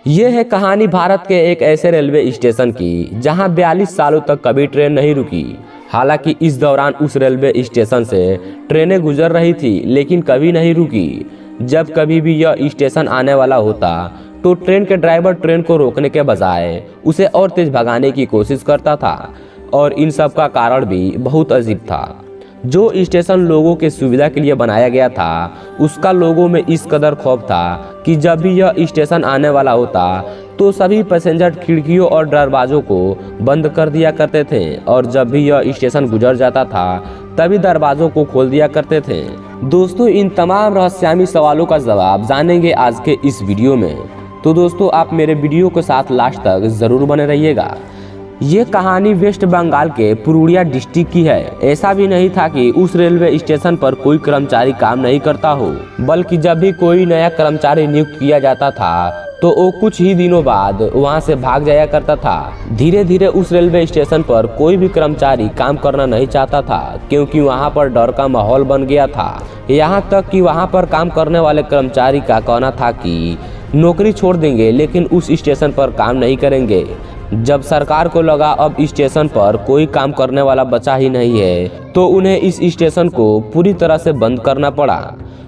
ये है कहानी भारत के एक ऐसे रेलवे स्टेशन की जहां 42 सालों तक कभी ट्रेन नहीं रुकी। हालांकि इस दौरान उस रेलवे स्टेशन से ट्रेनें गुजर रही थी लेकिन कभी नहीं रुकी। जब कभी भी यह स्टेशन आने वाला होता तो ट्रेन के ड्राइवर ट्रेन को रोकने के बजाय उसे और तेज भगाने की कोशिश करता था और इन सब का कारण भी बहुत अजीब था। जो स्टेशन लोगों के सुविधा के लिए बनाया गया था उसका लोगों में इस कदर खौफ था कि जब भी यह स्टेशन आने वाला होता तो सभी पैसेंजर खिड़कियों और दरवाजों को बंद कर दिया करते थे और जब भी यह स्टेशन गुजर जाता था तभी दरवाजों को खोल दिया करते थे। दोस्तों, इन तमाम रहस्यामी सवालों का जवाब जानेंगे आज के इस वीडियो में, तो दोस्तों आप मेरे वीडियो के साथ लास्ट तक जरूर बने रहिएगा। ये कहानी वेस्ट बंगाल के पुरुलिया डिस्ट्रिक्ट की है। ऐसा भी नहीं था कि उस रेलवे स्टेशन पर कोई कर्मचारी काम नहीं करता हो, बल्कि जब भी कोई नया कर्मचारी नियुक्त किया जाता था तो वो कुछ ही दिनों बाद वहां से भाग जाया करता था। धीरे धीरे उस रेलवे स्टेशन पर कोई भी कर्मचारी काम करना नहीं चाहता था क्योंकि वहां पर डर का माहौल बन गया था। यहाँ तक कि वहां पर काम करने वाले कर्मचारी का कहना था कि नौकरी छोड़ देंगे लेकिन उस स्टेशन पर काम नहीं करेंगे। जब सरकार को लगा अब स्टेशन पर कोई काम करने वाला बचा ही नहीं है तो उन्हें इस स्टेशन को पूरी तरह से बंद करना पड़ा।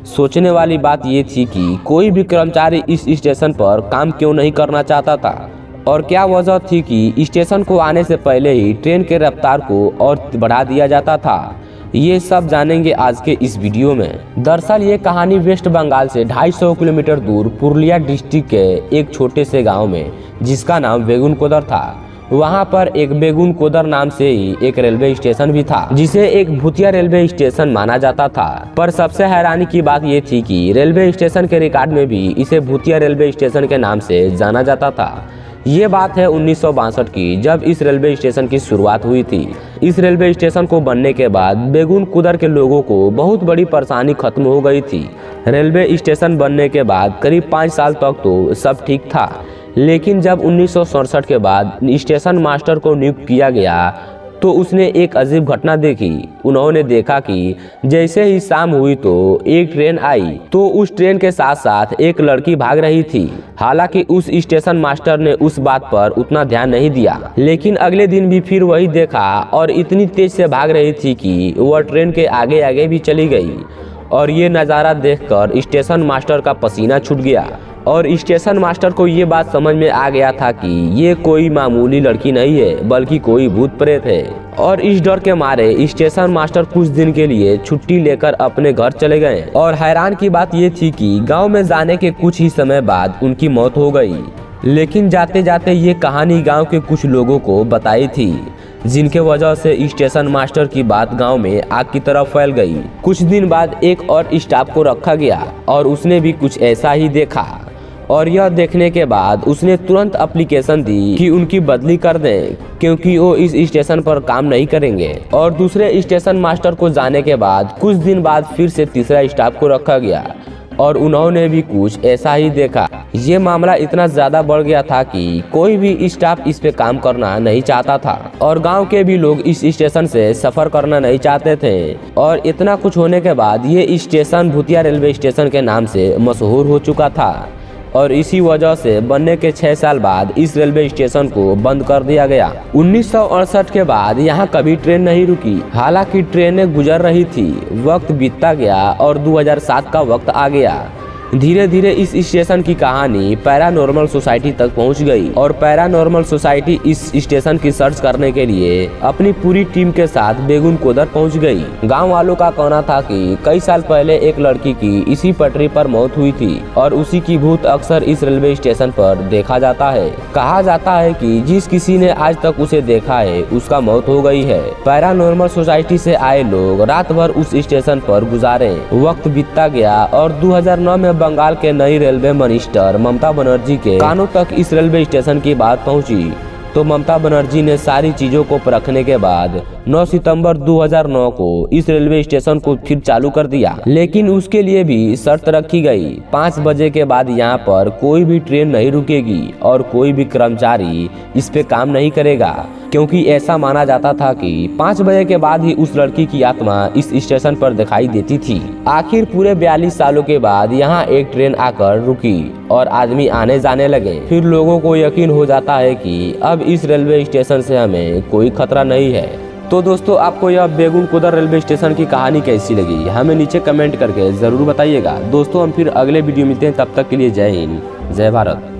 सोचने वाली बात ये थी कि कोई भी कर्मचारी इस स्टेशन पर काम क्यों नहीं करना चाहता था और क्या वजह थी कि स्टेशन को आने से पहले ही ट्रेन के रफ्तार को और बढ़ा दिया जाता था। ये सब जानेंगे आज के इस वीडियो में। दरअसल ये कहानी वेस्ट बंगाल से 250 किलोमीटर दूर पुरुलिया डिस्ट्रिक्ट के एक छोटे से गांव में जिसका नाम बेगुन कोदर था, वहां पर एक बेगुन कोदर नाम से ही एक रेलवे स्टेशन भी था जिसे एक भूतिया रेलवे स्टेशन माना जाता था। पर सबसे हैरानी की बात ये थी कि रेलवे स्टेशन के रिकॉर्ड में भी इसे भूतिया रेलवे स्टेशन के नाम से जाना जाता था। ये बात है 1962 की, जब इस रेलवे स्टेशन की शुरुआत हुई थी। इस रेलवे स्टेशन को बनने के बाद बेगुन कुदर के लोगों को बहुत बड़ी परेशानी खत्म हो गई थी। रेलवे स्टेशन बनने के बाद करीब 5 साल तक तो सब ठीक था, लेकिन जब 1967 के बाद स्टेशन मास्टर को नियुक्त किया गया तो उसने एक अजीब घटना देखी। उन्होंने देखा कि जैसे ही शाम हुई तो एक ट्रेन आई तो उस ट्रेन के साथ साथ एक लड़की भाग रही थी। हालांकि उस स्टेशन मास्टर ने उस बात पर उतना ध्यान नहीं दिया, लेकिन अगले दिन भी फिर वही देखा और इतनी तेज से भाग रही थी कि वह ट्रेन के आगे आगे भी चली गई। और ये नज़ारा देखकर स्टेशन मास्टर का पसीना छूट गया और स्टेशन मास्टर को ये बात समझ में आ गया था कि ये कोई मामूली लड़की नहीं है बल्कि कोई भूत प्रेत है। और इस डर के मारे स्टेशन मास्टर कुछ दिन के लिए छुट्टी लेकर अपने घर चले गए। और हैरान की बात ये थी कि गांव में जाने के कुछ ही समय बाद उनकी मौत हो गई। लेकिन जाते जाते ये कहानी गांव के कुछ लोगों को बताई थी, जिनके वजह से स्टेशन मास्टर की बात गांव में आग की तरह फैल गई। कुछ दिन बाद एक और स्टाफ को रखा गया और उसने भी कुछ ऐसा ही देखा और यह देखने के बाद उसने तुरंत एप्लीकेशन दी कि उनकी बदली कर दें क्योंकि वो इस स्टेशन पर काम नहीं करेंगे। और दूसरे स्टेशन मास्टर को जाने के बाद कुछ दिन बाद फिर से तीसरा स्टाफ को रखा गया और उन्होंने भी कुछ ऐसा ही देखा। ये मामला इतना ज्यादा बढ़ गया था कि कोई भी स्टाफ इस पे काम करना नहीं चाहता था और गांव के भी लोग इस स्टेशन से सफर करना नहीं चाहते थे। और इतना कुछ होने के बाद ये स्टेशन भूतिया रेलवे स्टेशन के नाम से मशहूर हो चुका था और इसी वजह से बनने के 6 साल बाद इस रेलवे स्टेशन को बंद कर दिया गया। 1968 के बाद यहाँ कभी ट्रेन नहीं रुकी। हालांकि ट्रेनें गुजर रही थी, वक्त बीतता गया और 2007 का वक्त आ गया। धीरे धीरे इस स्टेशन की कहानी पैरानॉर्मल सोसाइटी तक पहुंच गई और पैरानॉर्मल सोसाइटी इस स्टेशन की सर्च करने के लिए अपनी पूरी टीम के साथ बेगुन कोदर पहुंच गई। गांव वालों का कहना था कि कई साल पहले एक लड़की की इसी पटरी पर मौत हुई थी और उसी की भूत अक्सर इस रेलवे स्टेशन पर देखा जाता है। कहा जाता है कि जिस किसी ने आज तक उसे देखा है उसका मौत हो गई है। पैरानॉर्मल सोसाइटी से आए लोग रात भर उस स्टेशन पर गुजारे। वक्त बीतता गया और 2009 में बंगाल के नई रेलवे मिनिस्टर ममता बनर्जी के कानों तक इस रेलवे स्टेशन की बात पहुंची तो ममता बनर्जी ने सारी चीजों को परखने के बाद 9 सितंबर 2009 को इस रेलवे स्टेशन को फिर चालू कर दिया। लेकिन उसके लिए भी शर्त रखी गई, 5 बजे के बाद यहाँ पर कोई भी ट्रेन नहीं रुकेगी और कोई भी कर्मचारी इस पे काम नहीं करेगा। क्योंकि ऐसा माना जाता था कि 5 बजे के बाद ही उस लड़की की आत्मा इस स्टेशन पर दिखाई देती थी। आखिर पूरे 42 सालों के बाद यहाँ एक ट्रेन आकर रुकी और आदमी आने जाने लगे। फिर लोगों को यकीन हो जाता है कि अब इस रेलवे स्टेशन से हमें कोई खतरा नहीं है। तो दोस्तों, आपको यह बेगुनकुदर रेलवे स्टेशन की कहानी कैसी लगी हमें नीचे कमेंट करके जरूर बताइएगा। दोस्तों, हम फिर अगले वीडियो मिलते हैं, तब तक के लिए जय हिंद, जय भारत।